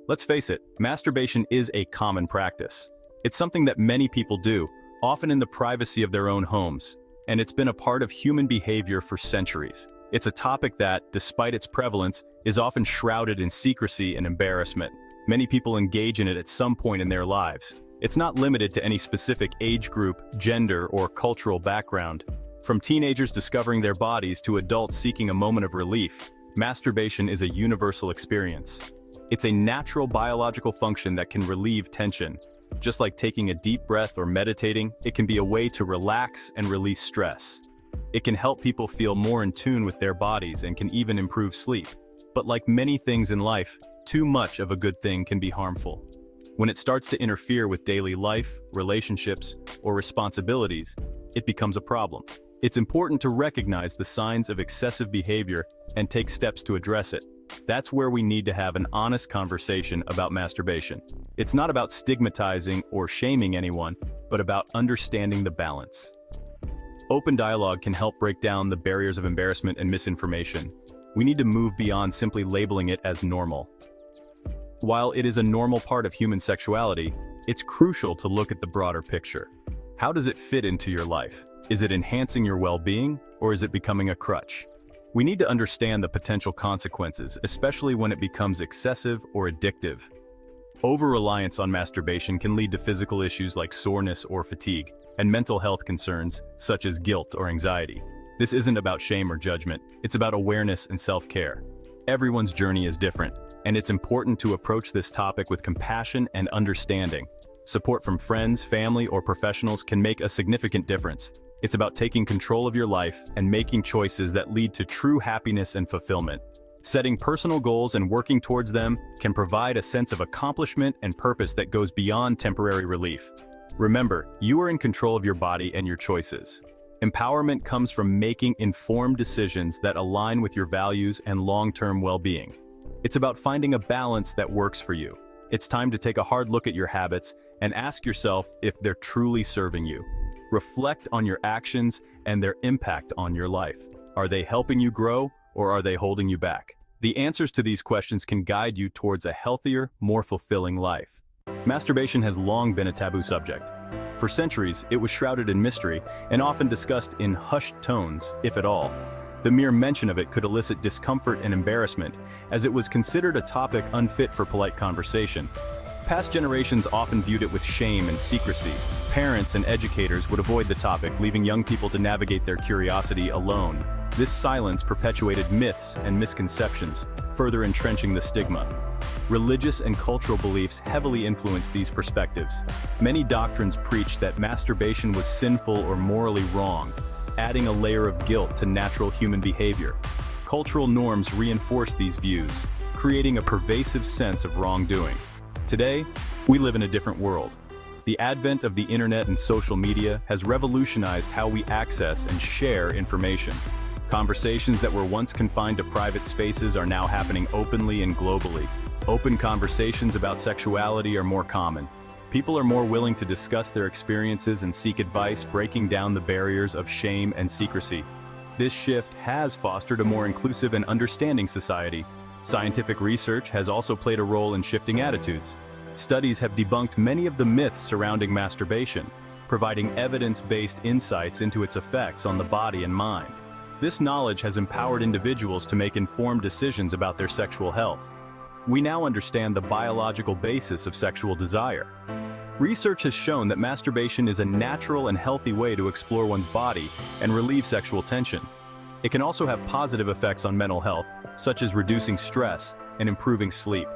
Let's face it, masturbation is a common practice. It's something that many people do, often in the privacy of their own homes, and it's been a part of human behavior for centuries. It's a topic that, despite its prevalence, is often shrouded in secrecy and embarrassment. Many people engage in it at some point in their lives. It's not limited to any specific age group, gender, or cultural background. From teenagers discovering their bodies to adults seeking a moment of relief, masturbation is a universal experience. It's a natural biological function that can relieve tension. Just like taking a deep breath or meditating, it can be a way to relax and release stress. It can help people feel more in tune with their bodies and can even improve sleep. But like many things in life, too much of a good thing can be harmful. When it starts to interfere with daily life, relationships, or responsibilities, it becomes a problem. It's important to recognize the signs of excessive behavior and take steps to address it. That's where we need to have an honest conversation about masturbation. It's not about stigmatizing or shaming anyone, but about understanding the balance. Open dialogue can help break down the barriers of embarrassment and misinformation. We need to move beyond simply labeling it as normal. While it is a normal part of human sexuality, it's crucial to look at the broader picture. How does it fit into your life? Is it enhancing your well-being, or is it becoming a crutch? We need to understand the potential consequences, especially when it becomes excessive or addictive. Over-reliance on masturbation can lead to physical issues like soreness or fatigue, and mental health concerns, such as guilt or anxiety. This isn't about shame or judgment, it's about awareness and self-care. Everyone's journey is different, and it's important to approach this topic with compassion and understanding. Support from friends, family, or professionals can make a significant difference. It's about taking control of your life and making choices that lead to true happiness and fulfillment. Setting personal goals and working towards them can provide a sense of accomplishment and purpose that goes beyond temporary relief. Remember, you are in control of your body and your choices. Empowerment comes from making informed decisions that align with your values and long-term well-being. It's about finding a balance that works for you. It's time to take a hard look at your habits and ask yourself if they're truly serving you. Reflect on your actions and their impact on your life. Are they helping you grow, or are they holding you back? The answers to these questions can guide you towards a healthier, more fulfilling life. Masturbation has long been a taboo subject. For centuries, it was shrouded in mystery and often discussed in hushed tones, if at all. The mere mention of it could elicit discomfort and embarrassment, as it was considered a topic unfit for polite conversation. Past generations often viewed it with shame and secrecy. Parents and educators would avoid the topic, leaving young people to navigate their curiosity alone. This silence perpetuated myths and misconceptions, further entrenching the stigma. Religious and cultural beliefs heavily influenced these perspectives. Many doctrines preached that masturbation was sinful or morally wrong, adding a layer of guilt to natural human behavior. Cultural norms reinforced these views, creating a pervasive sense of wrongdoing. Today, we live in a different world. The advent of the internet and social media has revolutionized how we access and share information. Conversations that were once confined to private spaces are now happening openly and globally. Open conversations about sexuality are more common. People are more willing to discuss their experiences and seek advice, breaking down the barriers of shame and secrecy. This shift has fostered a more inclusive and understanding society. Scientific research has also played a role in shifting attitudes. Studies have debunked many of the myths surrounding masturbation, providing evidence-based insights into its effects on the body and mind. This knowledge has empowered individuals to make informed decisions about their sexual health. We now understand the biological basis of sexual desire. Research has shown that masturbation is a natural and healthy way to explore one's body and relieve sexual tension. It can also have positive effects on mental health, such as reducing stress and improving sleep.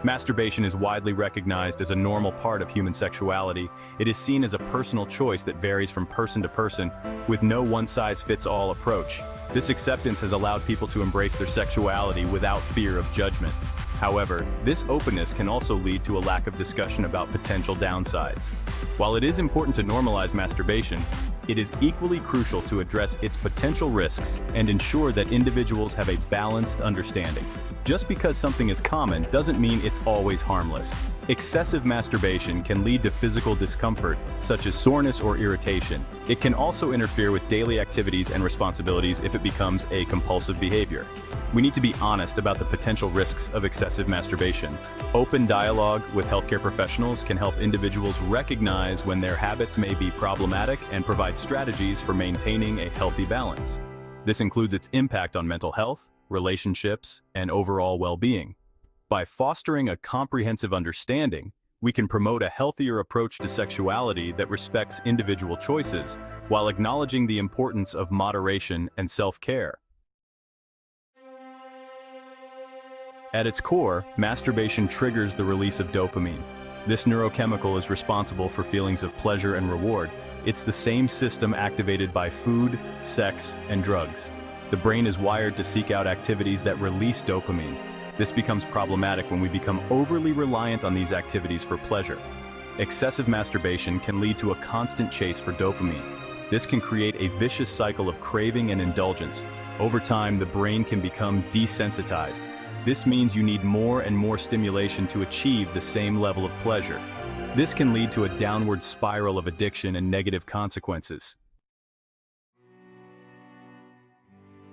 Masturbation is widely recognized as a normal part of human sexuality. It is seen as a personal choice that varies from person to person, with no one-size-fits-all approach. This acceptance has allowed people to embrace their sexuality without fear of judgment. However, this openness can also lead to a lack of discussion about potential downsides. While it is important to normalize masturbation, it is equally crucial to address its potential risks and ensure that individuals have a balanced understanding. Just because something is common doesn't mean it's always harmless. Excessive masturbation can lead to physical discomfort, such as soreness or irritation. It can also interfere with daily activities and responsibilities if it becomes a compulsive behavior. We need to be honest about the potential risks of excessive masturbation. Open dialogue with healthcare professionals can help individuals recognize when their habits may be problematic and provide strategies for maintaining a healthy balance. This includes its impact on mental health, relationships, and overall well-being. By fostering a comprehensive understanding, we can promote a healthier approach to sexuality that respects individual choices while acknowledging the importance of moderation and self-care. At its core, masturbation triggers the release of dopamine. This neurochemical is responsible for feelings of pleasure and reward. It's the same system activated by food, sex, and drugs. The brain is wired to seek out activities that release dopamine. This becomes problematic when we become overly reliant on these activities for pleasure. Excessive masturbation can lead to a constant chase for dopamine. This can create a vicious cycle of craving and indulgence. Over time, the brain can become desensitized. This means you need more and more stimulation to achieve the same level of pleasure. This can lead to a downward spiral of addiction and negative consequences.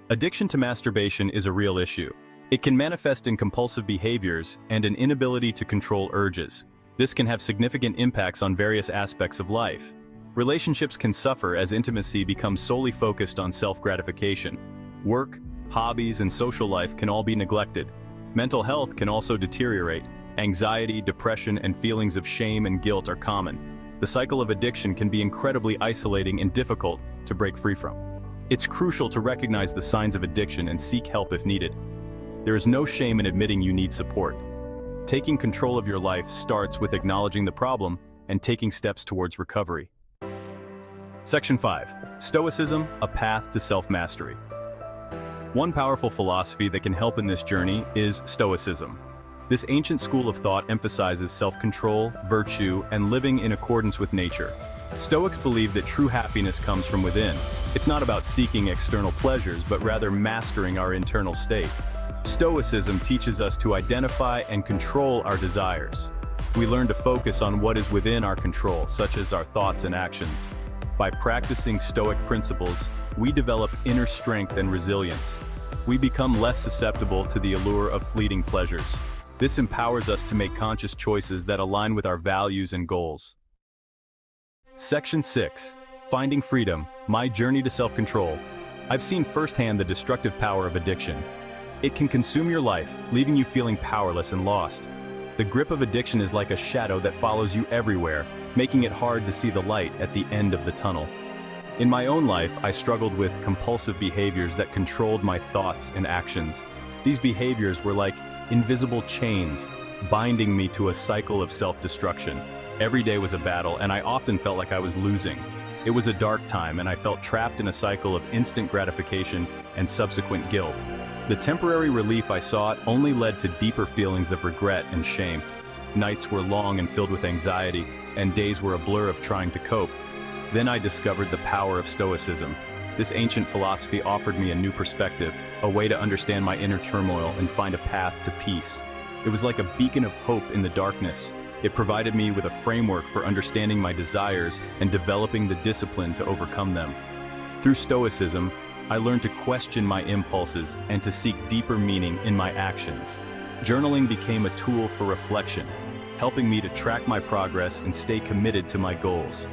Addiction to masturbation is a real issue. It can manifest in compulsive behaviors and an inability to control urges. This can have significant impacts on various aspects of life. Relationships can suffer as intimacy becomes solely focused on self-gratification. Work, hobbies, and social life can all be neglected. Mental health can also deteriorate. Anxiety, depression, and feelings of shame and guilt are common. The cycle of addiction can be incredibly isolating and difficult to break free from. It's crucial to recognize the signs of addiction and seek help if needed. There is no shame in admitting you need support. Taking control of your life starts with acknowledging the problem and taking steps towards recovery. Section 5. Stoicism, a path to self-mastery. One powerful philosophy that can help in this journey is Stoicism. This ancient school of thought emphasizes self-control, virtue, and living in accordance with nature. Stoics believe that true happiness comes from within. It's not about seeking external pleasures, but rather mastering our internal state. Stoicism teaches us to identify and control our desires. We learn to focus on what is within our control, such as our thoughts and actions. By practicing Stoic principles, we develop inner strength and resilience. We become less susceptible to the allure of fleeting pleasures. This empowers us to make conscious choices that align with our values and goals. Section 6. Finding Freedom, My Journey to Self-Control. I've seen firsthand the destructive power of addiction. It can consume your life, leaving you feeling powerless and lost. The grip of addiction is like a shadow that follows you everywhere, making it hard to see the light at the end of the tunnel. In my own life, I struggled with compulsive behaviors that controlled my thoughts and actions. These behaviors were like invisible chains, binding me to a cycle of self-destruction. Every day was a battle, and I often felt like I was losing. It was a dark time, and I felt trapped in a cycle of instant gratification and subsequent guilt. The temporary relief I sought only led to deeper feelings of regret and shame. Nights were long and filled with anxiety, and days were a blur of trying to cope. Then I discovered the power of Stoicism. This ancient philosophy offered me a new perspective, a way to understand my inner turmoil and find a path to peace. It was like a beacon of hope in the darkness. It provided me with a framework for understanding my desires and developing the discipline to overcome them. Through Stoicism, I learned to question my impulses and to seek deeper meaning in my actions. Journaling became a tool for reflection, helping me to track my progress and stay committed to my goals.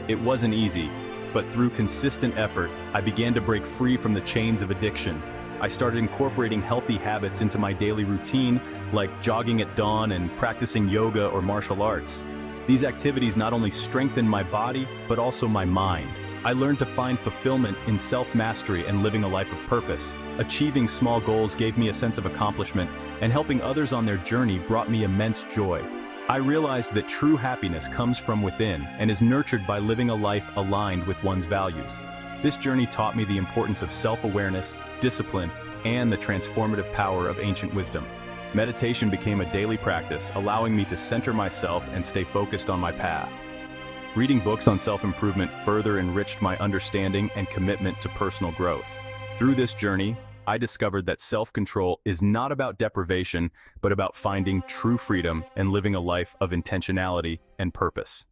It wasn't easy, but through consistent effort, I began to break free from the chains of addiction. I started incorporating healthy habits into my daily routine, like jogging at dawn and practicing yoga or martial arts. These activities not only strengthened my body, but also my mind. I learned to find fulfillment in self-mastery and living a life of purpose. Achieving small goals gave me a sense of accomplishment, and helping others on their journey brought me immense joy. I realized that true happiness comes from within and is nurtured by living a life aligned with one's values. This journey taught me the importance of self-awareness, discipline, and the transformative power of ancient wisdom. Meditation became a daily practice, allowing me to center myself and stay focused on my path. Reading books on self-improvement further enriched my understanding and commitment to personal growth. Through this journey, I discovered that self-control is not about deprivation, but about finding true freedom and living a life of intentionality and purpose.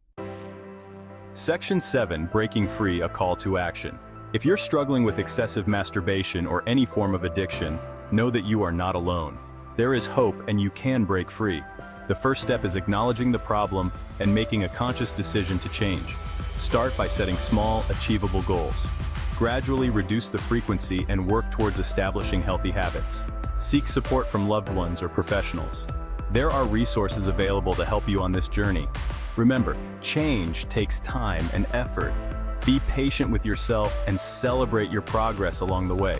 Section 7, Breaking Free, a call to action. If you're struggling with excessive masturbation or any form of addiction, know that you are not alone. There is hope and you can break free. The first step is acknowledging the problem and making a conscious decision to change. Start by setting small, achievable goals. Gradually reduce the frequency and work towards establishing healthy habits. Seek support from loved ones or professionals. There are resources available to help you on this journey. Remember, change takes time and effort. Be patient with yourself and celebrate your progress along the way.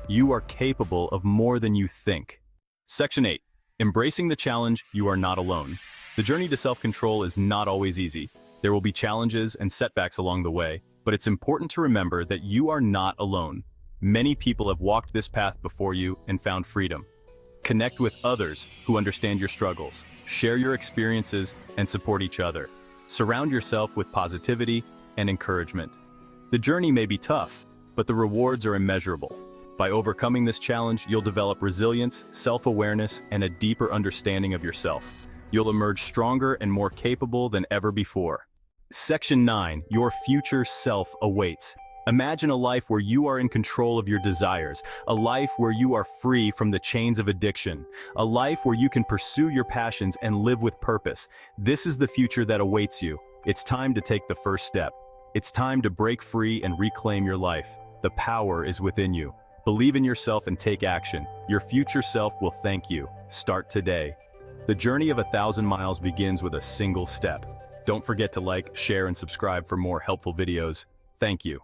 You are capable of more than you think. Section 8. Embracing the challenge, you are not alone. The journey to self-control is not always easy. There will be challenges and setbacks along the way, but it's important to remember that you are not alone. Many people have walked this path before you and found freedom. Connect with others who understand your struggles. Share your experiences and support each other. Surround yourself with positivity and encouragement. The journey may be tough, but the rewards are immeasurable. By overcoming this challenge, you'll develop resilience, self-awareness, and a deeper understanding of yourself. You'll emerge stronger and more capable than ever before. Section 9, Your future self awaits. Imagine a life where you are in control of your desires, a life where you are free from the chains of addiction, a life where you can pursue your passions and live with purpose. This is the future that awaits you. It's time to take the first step. It's time to break free and reclaim your life. The power is within you. Believe in yourself and take action. Your future self will thank you. Start today. The journey of 1,000 miles begins with a single step. Don't forget to like, share, and subscribe for more helpful videos. Thank you.